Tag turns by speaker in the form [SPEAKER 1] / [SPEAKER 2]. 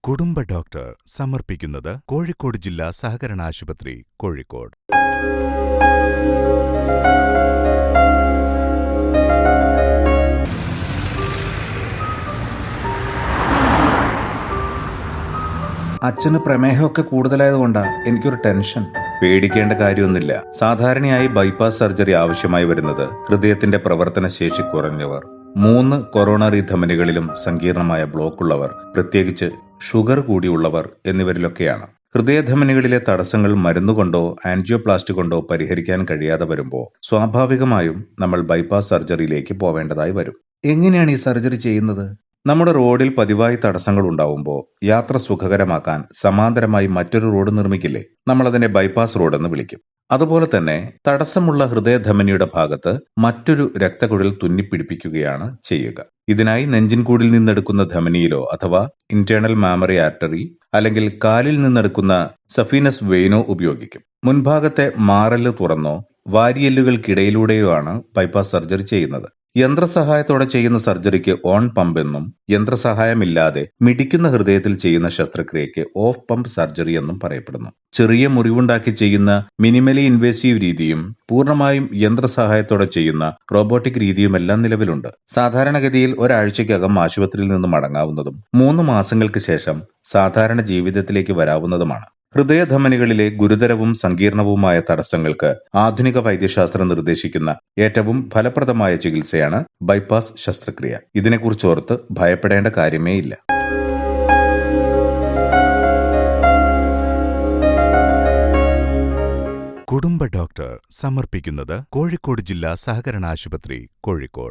[SPEAKER 1] കുടുംബ ഡോക്ടർ സമർപ്പിക്കുന്നത് കോഴിക്കോട് ജില്ലാ സഹകരണ ആശുപത്രി, കോഴിക്കോട്.
[SPEAKER 2] അച്ഛന് പ്രമേഹമൊക്കെ കൂടുതലായതുകൊണ്ടാ എനിക്കൊരു ടെൻഷൻ. പേടിക്കേണ്ട കാര്യമൊന്നുമില്ല. സാധാരണയായി ബൈപ്പാസ് സർജറി ആവശ്യമായി വരുന്നത് ഹൃദയത്തിന്റെ പ്രവർത്തന ശേഷി കുറഞ്ഞവർ, 3 കൊറോണറി ധമനികളിലും സങ്കീർണമായ ബ്ലോക്കുള്ളവർ, പ്രത്യേകിച്ച് ഷുഗർ കൂടിയുള്ളവർ എന്നിവരിലൊക്കെയാണ്. ഹൃദയധമനികളിലെ തടസ്സങ്ങൾ മരുന്നുകൊണ്ടോ ആൻജിയോപ്ലാസ്റ്റി കൊണ്ടോ പരിഹരിക്കാൻ കഴിയാതെ വരുമ്പോൾ സ്വാഭാവികമായും നമ്മൾ ബൈപ്പാസ് സർജറിയിലേക്ക് പോവേണ്ടതായി വരും. എങ്ങനെയാണ് ഈ സർജറി ചെയ്യുന്നത്? നമ്മുടെ റോഡിൽ പതിവായി തടസ്സങ്ങൾ ഉണ്ടാവുമ്പോൾ യാത്ര സുഖകരമാക്കാൻ സമാന്തരമായി മറ്റൊരു റോഡ് നിർമ്മിക്കില്ലേ? നമ്മളതിനെ ബൈപ്പാസ് റോഡ് എന്ന് വിളിക്കും. അതുപോലെ തന്നെ തടസ്സമുള്ള ഹൃദയധമനിയുടെ ഭാഗത്ത് മറ്റൊരു രക്തക്കുഴൽ തുന്നിപ്പിടിപ്പിക്കുകയാണ് ചെയ്യുക. ഇതിനായി നെഞ്ചിൻകൂടിൽ നിന്നെടുക്കുന്ന ധമനിയിലോ അഥവാ ഇന്റേണൽ മാമറി ആർട്ടറി അല്ലെങ്കിൽ കാലിൽ നിന്നെടുക്കുന്ന സഫീനസ് വെയിനോ ഉപയോഗിക്കും. മുൻഭാഗത്തെ മാറല് തുറന്നോ വാരിയെല്ലുകൾക്കിടയിലൂടെയോ ആണ് ബൈപ്പാസ് സർജറി ചെയ്യുന്നത്. യന്ത്രസഹായത്തോടെ ചെയ്യുന്ന സർജറിക്ക് ഓൺ പമ്പ് എന്നും യന്ത്രസഹായമില്ലാതെ മിടിക്കുന്ന ഹൃദയത്തിൽ ചെയ്യുന്ന ശസ്ത്രക്രിയയ്ക്ക് ഓഫ് പമ്പ് സർജറി എന്നും പറയപ്പെടുന്നു. ചെറിയ മുറിവുണ്ടാക്കി ചെയ്യുന്ന മിനിമലി ഇൻവേസീവ് രീതിയും പൂർണ്ണമായും യന്ത്രസഹായത്തോടെ ചെയ്യുന്ന റോബോട്ടിക് രീതിയുമെല്ലാം നിലവിലുണ്ട്. സാധാരണഗതിയിൽ ഒരാഴ്ചയ്ക്കകം ആശുപത്രിയിൽ നിന്ന് മടങ്ങാവുന്നതും 3 മാസങ്ങൾക്ക് ശേഷം സാധാരണ ജീവിതത്തിലേക്ക് വരാവുന്നതുമാണ്. ഹൃദയധമനികളിലെ ഗുരുതരവും സങ്കീർണവുമായ തടസ്സങ്ങൾക്ക് ആധുനിക വൈദ്യശാസ്ത്രം നിർദ്ദേശിക്കുന്ന ഏറ്റവും ഫലപ്രദമായ ചികിത്സയാണ് ബൈപ്പാസ് ശസ്ത്രക്രിയ. ഇതിനെക്കുറിച്ച് ഓർത്ത് ഭയപ്പെടേണ്ട കാര്യമേ ഇല്ല.
[SPEAKER 1] കുടുംബ ഡോക്ടർ സമർപ്പിക്കുന്നത് കോഴിക്കോട് ജില്ലാ സഹകരണ ആശുപത്രി, കോഴിക്കോട്.